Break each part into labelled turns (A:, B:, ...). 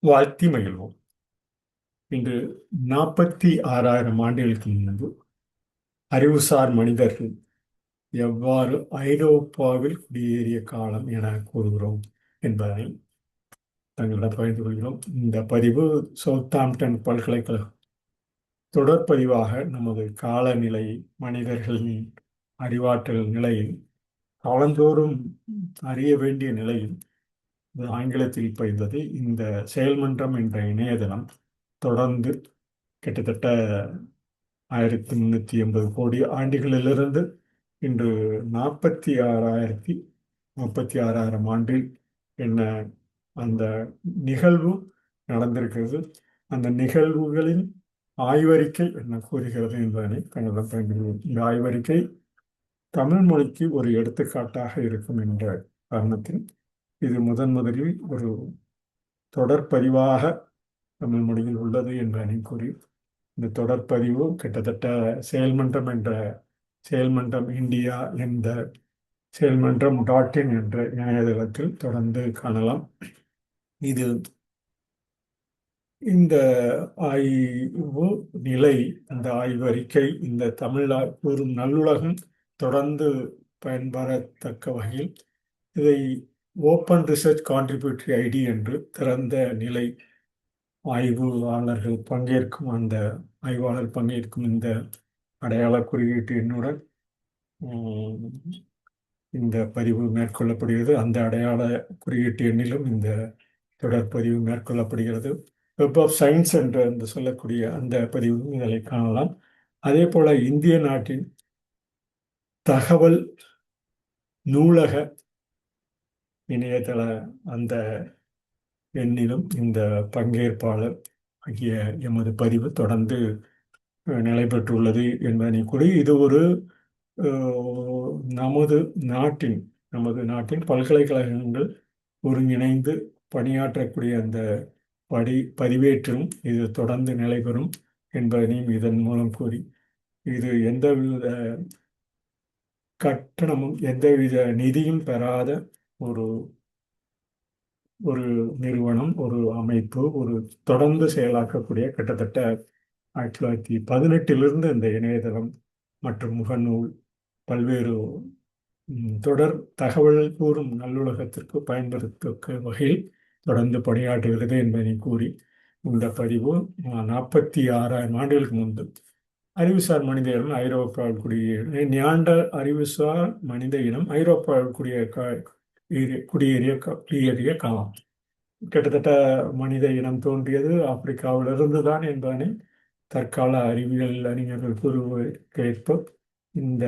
A: வாழ்த்தி மகிழ்வோம். இன்று 46,000 ஆண்டுகளுக்கு முன்பு அறிவுசார் மனிதர்கள் எவ்வாறு ஐரோப்பாவில் குடியேறிய காலம் என கூறுகிறோம் என்பதை தங்களிடம் பகிர்ந்து கொள்கிறோம். இந்த பதிவு சவுத்தாம்ப்டன் பல்கலைக்கழகம் தொடர்பதிவாக நமது காலநிலை, மனிதர்களின் அறிவாற்றல் நிலையில் காலந்தோறும் அறிய வேண்டிய நிலையில் இது ஆங்கிலத்தில் பயிர்ந்தது. இந்த செயல்மன்றம் என்ற இணையதளம் தொடர்ந்து கிட்டத்தட்ட 1380 கோடி ஆண்டுகளிலிருந்து இன்று 46,000 ஆண்டு என்ன அந்த நிகழ்வு நடந்திருக்கிறது. அந்த நிகழ்வுகளின் ஆய்வறிக்கை என்ன கூறுகிறது என்பதனை தங்களிடம் பகிர்கிறோம். இந்த ஆய்வறிக்கை தமிழ் மொழிக்கு ஒரு எடுத்துக்காட்டாக இருக்கும் என்ற காரணத்தில் இது முதலில் ஒரு தொடர்பதிவாக தமிழ் மொழியில் உள்ளது என்பதனை கூறி இந்த தொடர்பதிவு கிட்டத்தட்ட செயல்மன்றம் இந்தியா என்ற செயல்மன்றம் .in என்ற இணையதளத்தில் தொடர்ந்து காணலாம். இது இந்த ஆய்வு நிலை, இந்த ஆய்வறிக்கை, இந்த தமிழ் கூறும் நல்லுலகம் தொடர்ந்து பயன்பெறத்தக்க வகையில் இதை ஓப்பன் ரிசர்ச் கான்ட்ரிபியூட்டரி ஐடி என்று திறந்த நிலை ஆய்வாளர் பங்கேற்கும் இந்த அடையாள குறியீட்டு எண்ணுடன் இந்த பதிவு மேற்கொள்ளப்படுகிறது. அந்த அடையாள குறியீட்டு எண்ணிலும் இந்த தொடர்பதிவு மேற்கொள்ளப்படுகிறது. வெப் ஆஃப் சயின்ஸ் என்று சொல்லக்கூடிய அந்த பதிவும் இதை காணலாம். அதே போல இந்திய நாட்டின் தகவல் நூலக இணையதள அந்த எண்ணிலும் இந்த பங்கேற்பாளர் ஆகிய எமது பதிவு தொடர்ந்து நிலைபெற்றுள்ளது என்பதனை கூறி இது ஒரு நமது நாட்டின் பல்கலைக்கழகங்கள் ஒருங்கிணைந்து பணியாற்றக்கூடிய அந்த பதிவேற்றும் இது தொடர்ந்து நிலைபெறும் என்பதனையும் இதன் மூலம் கூறி இது எந்தவித கட்டணமும் எந்தவித நிதியும் பெறாத ஒரு நிறுவனம், ஒரு அமைப்பு, ஒரு தொடர்ந்து செயலாக்கக்கூடிய கிட்டத்தட்ட 1918 இந்த இணையதளம் மற்றும் முகநூல் பல்வேறு தொடர் தகவல் கூறும் நல்லுலகத்திற்கு பயன்படுத்தக்க வகையில் தொடர்ந்து பணியாற்றுகிறது என்பதை கூறி இந்த பதிவு 46,000 ஆண்டுகளுக்கு முன்பு அறிவுசார் மனித இனம் ஐரோப்பாவில் நியாண்டர் அறிவுசார் மனித இனம் ஐரோப்பாவில் குடியேறிய காலம். கிட்டத்தட்ட மனித இனம் தோன்றியது ஆப்பிரிக்காவிலிருந்து தான் என்பதனை தற்கால அறிவியல் அறிஞர்கள் கூறுவதற்கேற்ப இந்த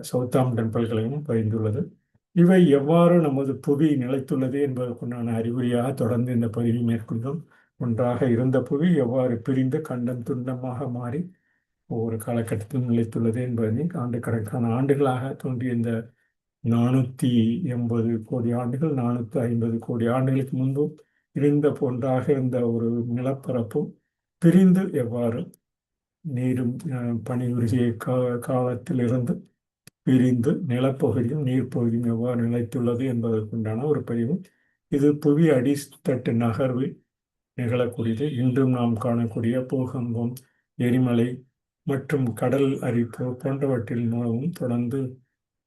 A: சவுத்தாம்ப்டன் பல்கலைக்கழகம் பகிர்ந்துள்ளது. இவை எவ்வாறு நமது புவி நிலைத்துள்ளது என்பதற்குண்டான அறிகுறியாக தொடர்ந்து இந்த பதிவை மேற்கொண்டோம். ஒன்றாக இருந்த புவி எவ்வாறு பிரிந்து கண்டம் துண்டமாக மாறி ஒவ்வொரு காலகட்டத்திலும் நிலைத்துள்ளது என்பதனை ஆண்டுக்கணக்கான ஆண்டுகளாக தோன்றிய இந்த 480 கோடி ஆண்டுகள் 450 கோடி ஆண்டுகளுக்கு முன்பு ஒன்றாக இருந்த ஒரு நிலப்பரப்பும் பிரிந்து எவ்வாறு நீரும் பனியுருகிய காலத்திலிருந்து பிரிந்து நிலப்பகுதியும் நீர்ப்பகுதியும் எவ்வாறு நிலைத்துள்ளது என்பதற்குண்டான ஒரு பதிவு. இது புவி அடித்தட்டு நகர்வில் நிகழக்கூடியது. இன்றும் நாம் காணக்கூடிய பூகம்பம், எரிமலை மற்றும் கடல் அரிப்பு போன்றவற்றின் மூலமும் தொடர்ந்து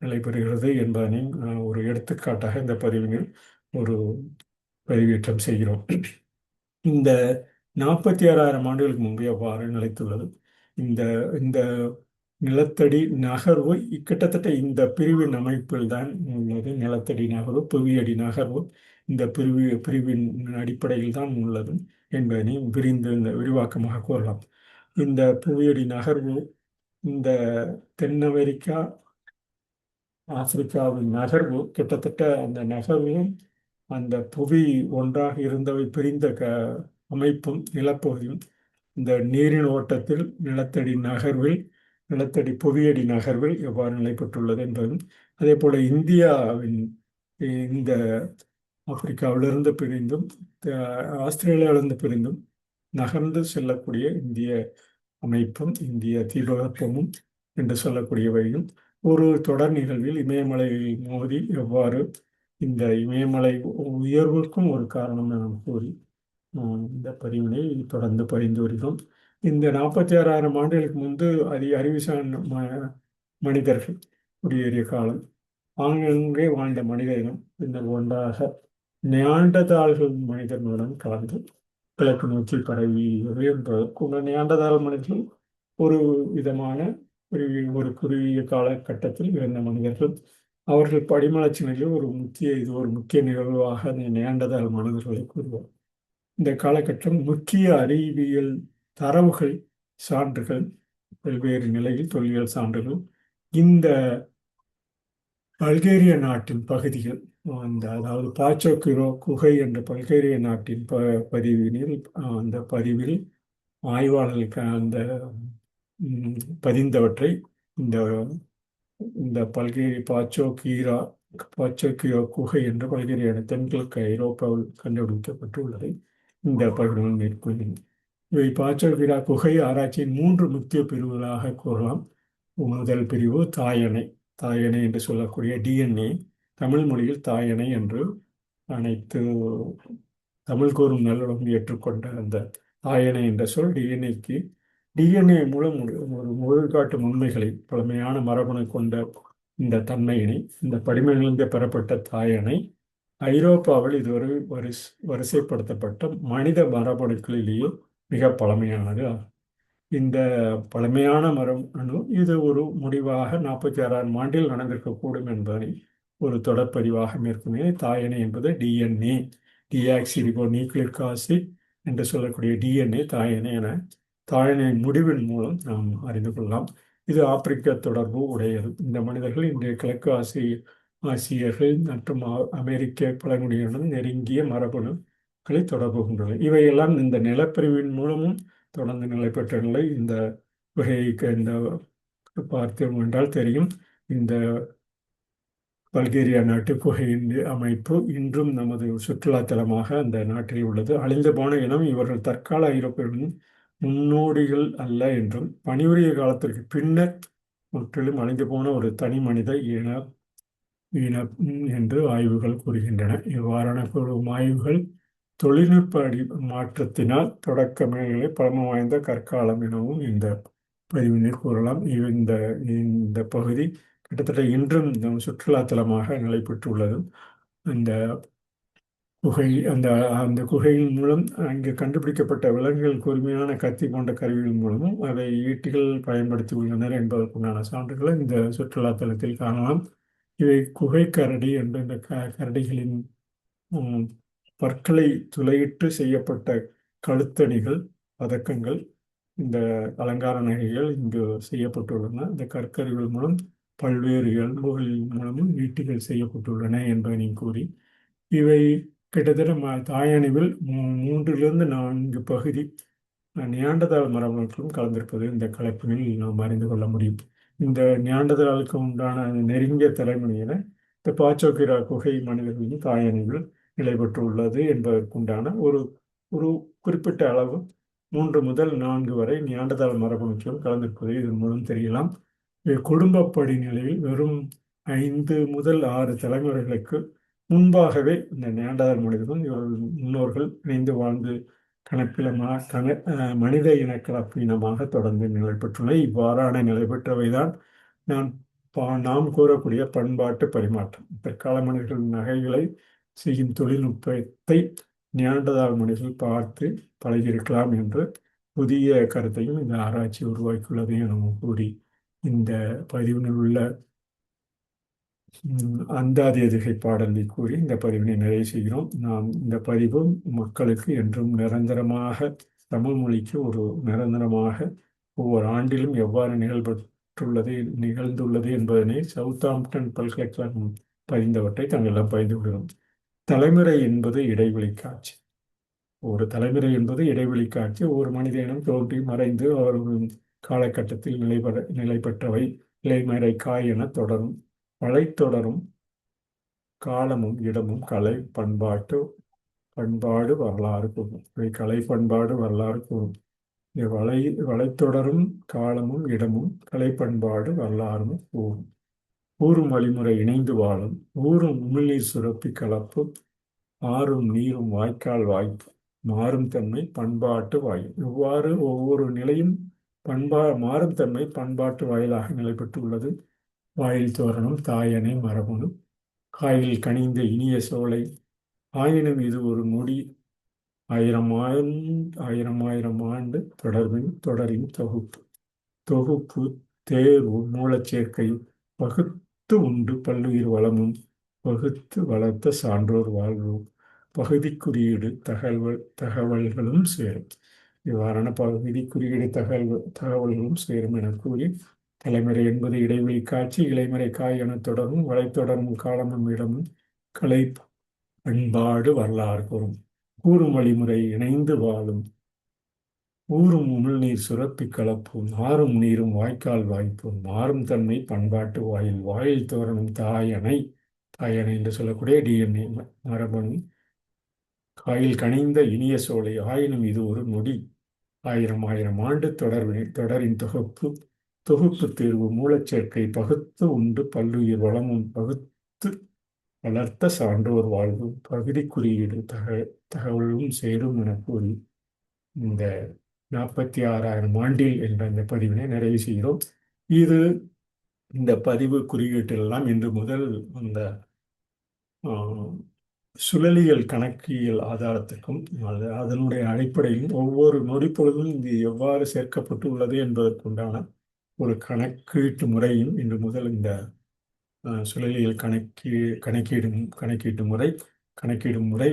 A: நடைபெறுகிறது என்பதனை ஒரு எடுத்துக்காட்டாக இந்த பதிவில் ஒரு பதிவேற்றம் செய்கிறோம். இந்த 46,000 ஆண்டுகளுக்கு முன்பு எவ்வாறு நிலைத்துள்ளது? இந்த இந்த நிலத்தடி நகர்வு கிட்டத்தட்ட இந்த பிரிவின் அமைப்பில் தான் உள்ளது. நிலத்தடி நகர்வு, புவியடி நகர்வு இந்த பிரிவின் அடிப்படையில் தான் உள்ளது என்பதனை இந்த விரிவாக்கமாக கூறலாம். இந்த புவியடி நகர்வு இந்த தென் அமெரிக்கா, ஆப்பிரிக்காவின் நகர்வு கிட்டத்தட்ட அந்த நகர்வும் அந்த புவி ஒன்றாக இருந்தவை பிரிந்த அமைப்பும் நிலப்பகுதியும் இந்த நீரின் ஓட்டத்தில் நிலத்தடி புவியடி நகர்வில் எவ்வாறு நிலைப்பட்டுள்ளது என்பதும், அதே போல இந்தியாவின் இந்த ஆப்பிரிக்காவிலிருந்து பிரிந்தும் ஆஸ்திரேலியாவிலிருந்து பிரிந்தும் நகர்ந்து செல்லக்கூடிய இந்திய அமைப்பும் இந்திய தீபகற்பமும் என்று சொல்லக்கூடியவையும் ஒரு தொடர் நிகழ்வில் இமயமலையில் மோதி எவ்வாறு இந்த இமயமலை உயர்வுக்கும் ஒரு காரணம் என கூறி இந்த பதிவினை தொடர்ந்து பகிர்ந்து வருகிறோம். இந்த 46,000 ஆண்டுகளுக்கு முன்பு அறிவுசார் மனிதர்கள் குடியேறிய காலம், ஆங்கங்கே வாழ்ந்த மனித இனம் பின்னர் ஒன்றாக நியாண்டதால்கள் மனிதர்களுடன் கலந்து கிழக்கு நோக்கி பரவியது என்பதற்கு நியாண்டதால் மனிதர்கள் ஒரு விதமான ஒரு குறுகிய காலகட்டத்தில் இருந்த மனிதர்கள். அவர்கள் படிமலர்ச்சி நிலையில் ஒரு முக்கிய நிகழ்வாக அந்த நியாண்டதால் மனிதர்களை கூறுவார். இந்த காலகட்டம் முக்கிய அறிவியல் தரவுகள், சான்றுகள், பல்வேறு நிலையில் தொல்லியல் சான்றுகள் இந்த பல்கேரிய நாட்டின் பகுதிகள், அதாவது பாச்சோகிரோ குகை என்ற பல்கேரிய நாட்டின் அந்த பதிவில் ஆய்வாளர்களுக்கு அந்த பதிந்தவற்றை இந்த இந்த பாச்சோகிரோ குகை என்ற பல்கேரிய தென்கிழக்கு ஐரோப்பாவில் கண்டுபிடிக்கப்பட்டுள்ளதை இந்த பகுதியில் மேற்கொள்கிறேன். இவை பாச்சோகிரோ குகை ஆராய்ச்சியின் 3 முக்கிய பிரிவுகளாக கூறலாம். முதல் பிரிவு தாயணை. தாயணை என்று சொல்லக்கூடிய டிஎன்ஏ, தமிழ் மொழியில் தாயணை என்று அனைத்து தமிழ் கூறும் நல்லுடன் ஏற்றுக்கொண்ட அந்த தாயணை என்ற சொல் டிஎன்ஏ மூலம் ஒரு முழுக்காட்டும் உண்மைகளை, பழமையான மரபணு கொண்ட இந்த தன்மையினை, இந்த படிமங்களிலிருந்து பெறப்பட்ட தாயணை ஐரோப்பாவில் இதுவரை வரிசைப்படுத்தப்பட்ட மனித மரபணுக்களிலேயே மிக பழமையானது ஆகும். இந்த பழமையான மரபணு இது ஒரு முடிவாக 46,000 ஆண்டில் நடந்திருக்கக்கூடும் என்பதை ஒரு தொடர்பதிவாக மேற்கொண்டு தாயணை என்பது டிஎன்ஏ, டிஆக்சிரிபோ நியூக்ளிக் ஆசிட் என்று சொல்லக்கூடிய டிஎன்ஏ தாயணை என தாயணையின் முடிவின் மூலம் நாம் அறிந்து கொள்ளலாம். இது ஆப்பிரிக்க தொடர்பு உடையது. இந்த மனிதர்கள் இன்றைய கிழக்கு ஆசியர்கள் மற்றும் அமெரிக்க பழங்குடியினருடன் நெருங்கிய மரபணுக்களை தொடர்பு கொண்டுள்ளன. இவையெல்லாம் இந்த நிலப்பிரிவின் மூலமும் தொடர்ந்து நிலை பெற்ற நிலை. இந்த வகைக்கு இந்த பார்த்தோம் என்றால் தெரியும், இந்த பல்கேரியா நாட்டு குகையின் அமைப்பு இன்றும் நமது சுற்றுலாத்தலமாக அந்த நாட்டில் உள்ளது. அழிந்து போன இனம் இவர்கள் தற்கால ஐரோப்பியர்களின் முன்னோடிகள் அல்ல என்றும், பணிபுரிய காலத்திற்கு பின்னர் முற்றிலும் அழிந்து போன ஒரு தனி மனித இனம் என்று ஆய்வுகள் கூறுகின்றன. இவ்வாறான ஆய்வுகள் தொழில்நுட்ப மாற்றத்தினால் தொடக்க மேல்நிலை பழமை வாய்ந்த கற்காலம் எனவும் இந்த பதிவினர் கூறலாம். இந்த பகுதி கிட்டத்தட்ட இன்றும் சுற்றுலாத்தலமாக நிலை பெற்றுள்ளது. அந்த குகை அந்த குகையின் மூலம் அங்கு கண்டுபிடிக்கப்பட்ட விலங்குகள் கூர்மையான கத்தி போன்ற கருவிகள் மூலமும் அதை ஈட்டிகள் பயன்படுத்தி உள்ளனர் என்பதற்குண்டான சான்றுகளை இந்த சுற்றுலாத்தலத்தில் காணலாம். இவை குகை கரடி என்ற இந்த கரடிகளின் பற்களை துளையிட்டு செய்யப்பட்ட கழுத்தணிகள், பதக்கங்கள், இந்த அலங்கார நகைகள் இங்கு செய்யப்பட்டுள்ளன. இந்த கற்கருவிகள் மூலம் பல்வேறு எலும்புகள் மூலமும் ஈட்டிகள் செய்யப்பட்டுள்ளன என்பதை கூறி, இவை கிட்டத்தட்ட தாயணிவில் 3 to 4 பகுதி நியாண்டதால் மரபணுக்களும் கலந்திருப்பது இந்த கலப்பினில் நாம் அறிந்து கொள்ள முடியும். இந்த நியாண்டதாலுக்கு உண்டான நெருங்கிய தலைமுறையின இந்த பாச்சோகிரா குகை மனிதர்களின் தாயணிவில் நிலை பெற்றுள்ளது என்பதற்குண்டான ஒரு குறிப்பிட்ட அளவு 3 முதல் 4 வரை நியாண்டதால் மரபணுக்களும் கலந்திருப்பது இதன் மூலம் தெரியலாம். குடும்ப படிநிலையில் வெறும் 5 முதல் 6 தலைமுறைகளுக்கு முன்பாகவே இந்த நியாண்டதால் மனிதர்கள் இவர்கள் முன்னோர்கள் இணைந்து வாழ்ந்து மனித இன கலப்பு இனமாக தொடர்ந்து நிலை பெற்றுள்ள இவ்வாறான நிலை பெற்றவைதான் நாம் கூறக்கூடிய பண்பாட்டு பரிமாற்றம். பிற்கால மனிதர்கள் நகைகளை செய்யும் தொழில்நுட்பத்தை நியாண்டதால் மனிதர்கள் பார்த்து பழகியிருக்கலாம் என்று புதிய கருத்தையும் இந்த ஆராய்ச்சி உருவாக்கியுள்ளது என கூறி, இந்த பதிவினில் உள்ள அந்தாதியதிகை பாடலை கூறி இந்த பதிவினை நிறைவு செய்கிறோம். நாம் இந்த பதிவு மக்களுக்கு என்றும் நிரந்தரமாக, தமிழ் மொழிக்கு ஒரு நிரந்தரமாக ஒவ்வொரு ஆண்டிலும் எவ்வாறு நிகழ்ந்துள்ளது என்பதனை சவுத்தாம்ப்டன் பல்கலைக்கழகம் பதிந்தவற்றை தங்களிடம் பகிர்ந்து கொள்கிறோம். தலைமுறை என்பது இடைவெளி காட்சி. ஒரு தலைமுறை என்பது இடைவெளி காட்சி. ஒரு மனித இனம் தோன்றி மறைந்து அவர்கள் காலகட்டத்தில் நிலை பெற்றவை இலைமறை காய் என தொடரும். தொடரும் காலமும் இடமும் கலை பண்பாடு வரலாறு கூறும். இவை கலை பண்பாடு வரலாறு கூறும். வளைத்தொடரும் காலமும் இடமும் கலை பண்பாடு வரலாறும் கூறும். ஊரும் வழிமுறை இணைந்து வாழும். ஊரும் உமிழ்நீர் சுரப்பி கலப்பு. ஆறும் நீரும் வாய்க்கால் வாய்ப்பு. மாறும் தன்மை பண்பாட்டு வாயில். இவ்வாறு ஒவ்வொரு நிலையும் மாறும் தன்மை பண்பாட்டு வாயிலாக நிலை பெற்றுள்ளது. வாயில் தோரணம் தாயணை மரபணு காயில் கனிந்த இனிய சோலை ஆயினும் இது ஒரு நொடி ஆயிரம் ஆயிரம் ஆயிரம் ஆண்டு தொடரின் தொகுப்பு. தொகுப்பு தேர்வு மூலச்சேர்க்கை பகுத்து உண்டு பல்லுயிர் வளமும் பகுத்து வளர்த்த சான்றோர் வாழ்வு பகுதி குறியீடு தகவல்களும் சேரும். இவ்வாறான பகுதி குறியீடு தகவல்களும் சேரும் என கூறி, தலைமுறை என்பது இடைவெளி காட்சி இலைமறை காய் என தொடரும் வளைத்தொடரும் காலமும் இடமும் கலை பண்பாடு வரலாறு கூறும் கூறும் வழிமுறை இணைந்து வாழும் ஊறும் உமிழ்நீர் சுரப்பி கலப்போம் ஆறும் நீரும் வாய்க்கால் வாய்ப்போம் மாறும் தன்மை பண்பாட்டு வாயில் தோரணம் தாயணை என்று சொல்லக்கூடிய டிஎன்ஏ மரபணு காயில் கனிந்த இனிய சோலை ஆயினும் இது ஒரு நொடி ஆயிரம் ஆயிரம் ஆண்டு தொடரின் தொகுப்பு தேர்வு மூலச்சேர்க்கை பகுத்து உண்டு பல்லுயிர் வளமும் பகுத்து வளர்த்த சான்றோர் வாழ்வு பகுதி குறியீடு தகவலும் சேரும் என கூறி இந்த 46,000 ஆண்டில் என்ற இந்த பதிவினை நிறைவு செய்கிறோம். இந்த பதிவு குறியீட்டிலெல்லாம் இன்று முதல் அந்த சுழலியல் கணக்கியல் ஆதாரத்துக்கும் அதனுடைய அடிப்படையில் ஒவ்வொரு நொடிப்பொழுதும் இது எவ்வாறு சேர்க்கப்பட்டு உள்ளது என்பதற்குண்டான ஒரு கணக்கீட்டு முறையும் இன்று முதல் இந்த சுழலியல் கணக்கீடு முறை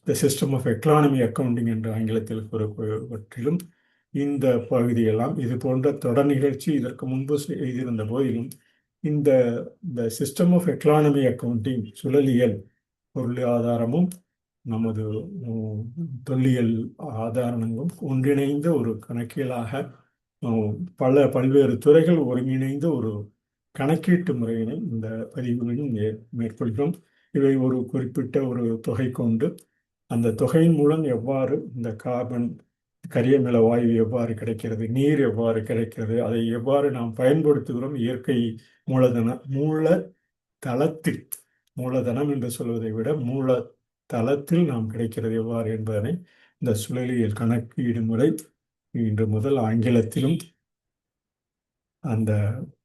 A: the system of economy accounting என்று ஆங்கிலத்தில் கூறப்பட்டிலும் இந்த பகுதியெல்லாம் இது போன்ற தொடர் நிகழ்ச்சி இதற்கு முன்பு செய்திருந்த போதிலும் இந்த சிஸ்டம் ஆஃப் எக்கனாமி அக்கவுண்டிங் சுழலியல் பொருளாதாரமும் நமது தொல்லியல் ஆதாரங்களும் ஒன்றிணைந்த ஒரு கணக்கியலாக பல்வேறு துறைகள் ஒருங்கிணைந்த ஒரு கணக்கீட்டு முறையினை இந்த பதிவுகளில் மேற்கொள்கிறோம். இவை ஒரு குறிப்பிட்ட ஒரு தொகை கொண்டு அந்த தொகையின் மூலம் எவ்வாறு இந்த கார்பன் கரியமில வாயு எவ்வாறு கிடைக்கிறது நீர் எவ்வாறு கிடைக்கிறது அதை எவ்வாறு நாம் பயன்படுத்துகிறோம் இயற்கை மூலதனம் என்று சொல்வதை விட மூலதளத்தில் நாம் கிடைக்கிறது எவ்வாறு என்பதனை இந்த சுழலியல் கணக்கீடு முறை இன்று முதல் ஆங்கிலத்திலும் அந்த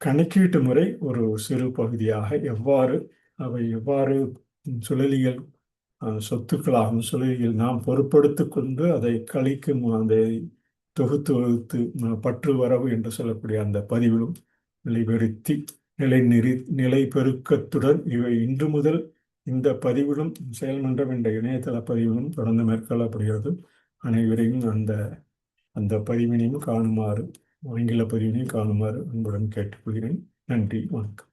A: கணக்கீட்டு முறை ஒரு சிறு பகுதியாக எவ்வாறு சுழலியல் சொத்துக்களாகும் சுழலியல் நாம் பொறுப்படுத்தி கொண்டு அதை கழிக்கும் அந்த தொகுத்து பற்று வரவு என்று சொல்லக்கூடிய அந்த பதிவிலும் நிலைபெறுத்தி நிலை பெருக்கத்துடன் இவை இன்று முதல் இந்த பதிவிலும் செயல்மன்றம் என்ற இணையதள பதிவிலும் தொடர்ந்து மேற்கொள்ளப்படுகிறது. அனைவரையும் அந்த பதிவினையும் காணுமாறு ஆங்கில பதிவினையும் காணுமாறு அன்புடன் கேட்டுக்கொள்கிறேன். நன்றி, வணக்கம்.